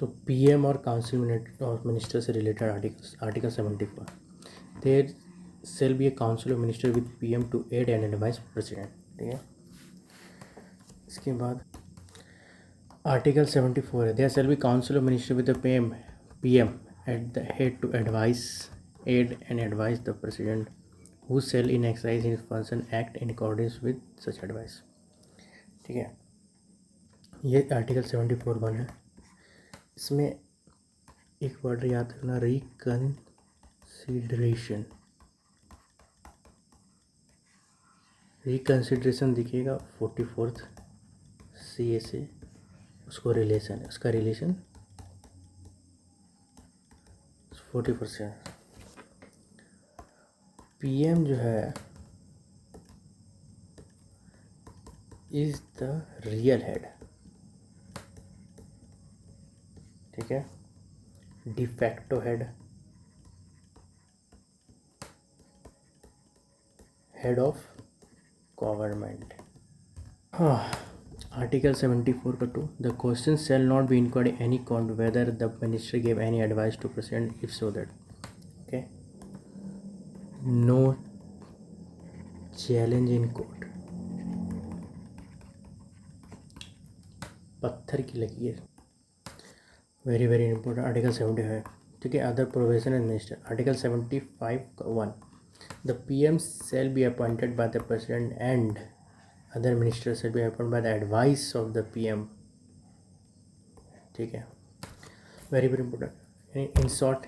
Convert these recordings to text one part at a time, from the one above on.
तो पीएम और council of minister से related article 74, there shall be a council of minister with PM to aid and advice president. ठीक है, इसके बाद आर्टिकल 74 है, there shall be council of minister with the PM at the head to advice aid and advice the president who shall in exercise his function act in accordance with such advice. ठीक है, ये article 74(1) है। इसमें एक word याद रखना, reconsideration. Reconsideration दिखिएगा 44 CA से, उसको रिलेशन है, उसका रिलेशन 40%। पीएम जो है इज द रियल हेड। ठीक है, डिफैक्टो हेड ऑफ गवर्नमेंट। हाँ, आर्टिकल 74 का 2, the question shall not be inquired any count whether the minister give any advice to president if so that. Okay, no challenge in court. पत्थर की लकीर, very very important. Article 75। ठीक है, other provision and minister. Article 75(1), the PM shall be appointed by the president and other minister shall be appointed by the advice of the PM. ठीक है, very very important. In short,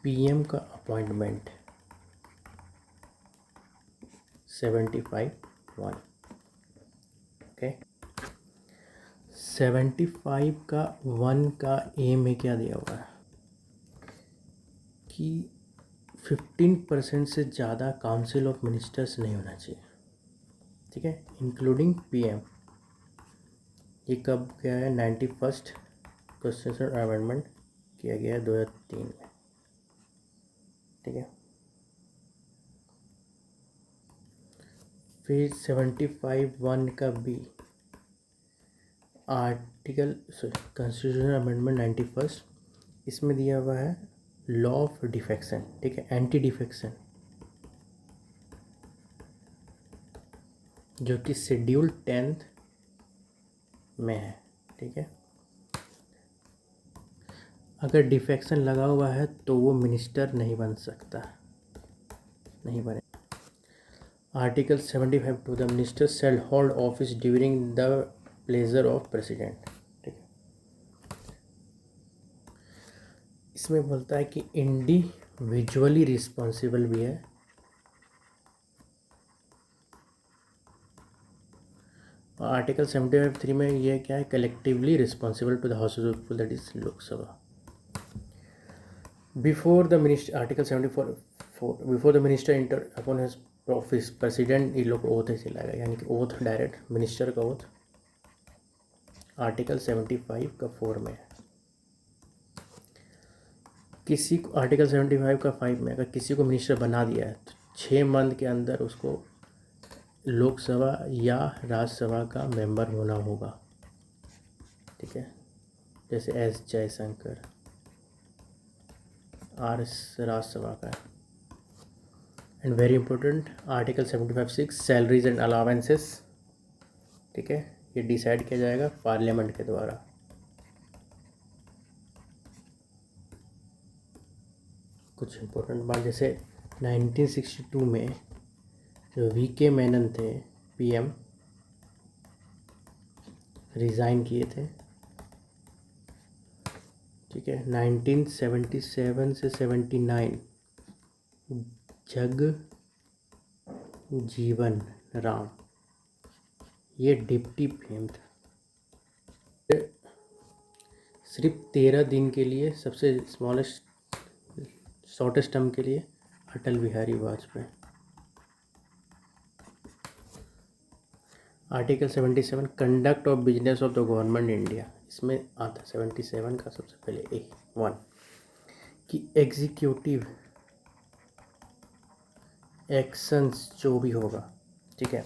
PM का appointment 75(1). Okay, 75(1) का M में क्या दिया हुआ है कि 15% से ज़्यादा काउंसिल ऑफ मिनिस्टर्स नहीं होना चाहिए। ठीक है, इंक्लूडिंग पीएम। ये कब गया है? 91st कॉन्स्टिट्यूशनल अमेंडमेंट किया गया है 2003 में। ठीक है, फिर 75(1) का B article constitutional amendment 91st, इसमें दिया हुआ है लॉ ऑफ डिफेक्शन। ठीक है, एंटी डिफेक्शन, जो कि शेड्यूल 10th में है। ठीक है, अगर डिफेक्शन लगा हुआ है तो वो मिनिस्टर नहीं बन सकता, नहीं बने। Article 75 two, the minister shall hold office during the pleasure of president. ठीक है, इसमें बोलता है कि इंडिविजुअली रिस्पॉन्सिबल भी है, आर्टिकल 75(3) में ये क्या है, collectively responsible to the house of people, that is Lok Sabha. Before the minister, article 74 before the minister enter upon his office, president, ये लोग ओथ से लाएगा, यानी कि ओथ डायरेक्ट, मिनिस्टर का ओथ आर्टिकल 75 का 4 में है। किसी को आर्टिकल 75 का 5 में अगर किसी को मिनिस्टर बना दिया है तो 6 मंथ के अंदर उसको लोकसभा या राज्यसभा का मेंबर होना होगा। ठीक है, जैसे एस जयशंकर राज्यसभा का है। And very important, article 75(6), salaries and allowances. ठीक है, ये डिसाइड किया जाएगा पार्लियामेंट के द्वारा। कुछ इंपॉर्टेंट बात, जैसे 1962 में जो VK मेनन थे पीएम, रिज़ाइन किए थे। ठीक है, 1977 से 79 जग जीवन राम, ये डिप्टी पीएम था। सिर्फ 13 दिन के लिए, सबसे स्मॉलेस्ट शॉर्टेस्ट टर्म के लिए Atal Bihari Vajpayee. Article 77, conduct of business of the government India, इसमें आता 77 का सबसे पहले A1 कि एग्जीक्यूटिव एक्शंस जो भी होगा, ठीक है,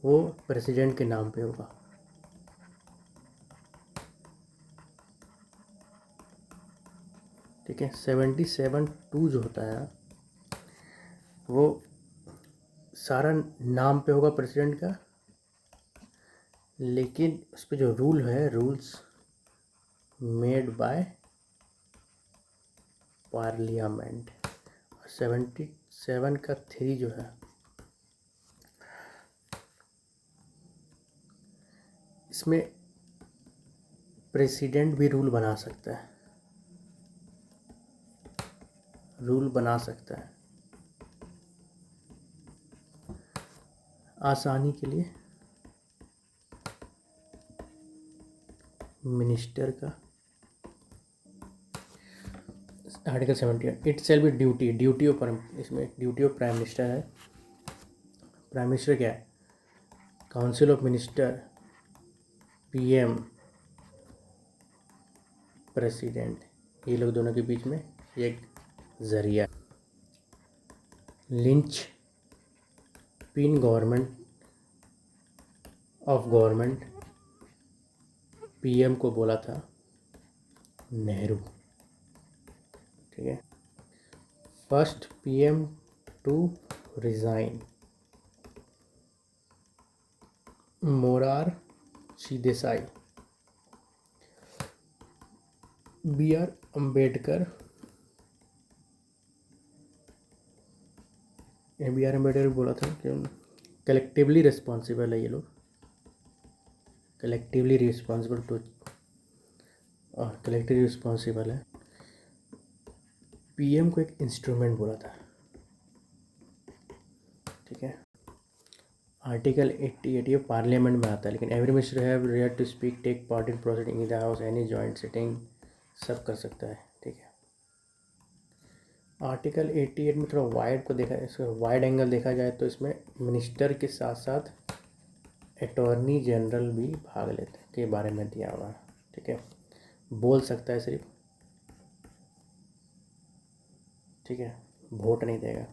वो प्रेसिडेंट के नाम पे होगा। ठीक है। 77(2) जो होता है वो सारा नाम पे होगा प्रेसिडेंट का, लेकिन उस पर जो रूल है, रूल्स मेड बाय पार्लियामेंट। 77 का 3 जो है, इसमें प्रेसिडेंट भी रूल बना सकता है, रूल बना सकता है आसानी के लिए। मिनिस्टर का article 70, it shall be duty of, इसमें ड्यूटी ऑफ प्राइम मिनिस्टर है। प्राइम मिनिस्टर क्या है? Council of minister, PM, president, ये लोग दोनों के बीच में एक जरिया। Linchpin government of government PM को बोला था नेहरू। ठीक है। First PM to resign Morarji Desai. B R Ambedkar बोला था कि कलेक्टिवली रिस्पॉन्सिबल है ये लोग, कलेक्टिवली रिस्पॉन्सिबल है। पीएम को एक इंस्ट्रूमेंट बोला था। ठीक है। आर्टिकल 88 ये पार्लियामेंट में आता है, लेकिन every minister have right to speak, take part in proceeding in the house, any joint sitting, सब कर सकता है। ठीक है। आर्टिकल 88 में थोड़ा वाइड को देखा, इसका वाइड एंगल देखा जाए तो इसमें मिनिस्टर के साथ साथ अटॉर्नी जनरल भी भाग लेते हैं के बारे में दिया हुआ है। ठीक है। बोल सकता है सिर्फ, ठीक है, वोट नहीं देगा,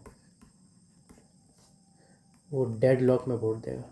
वो डेड लॉक में वोट देगा।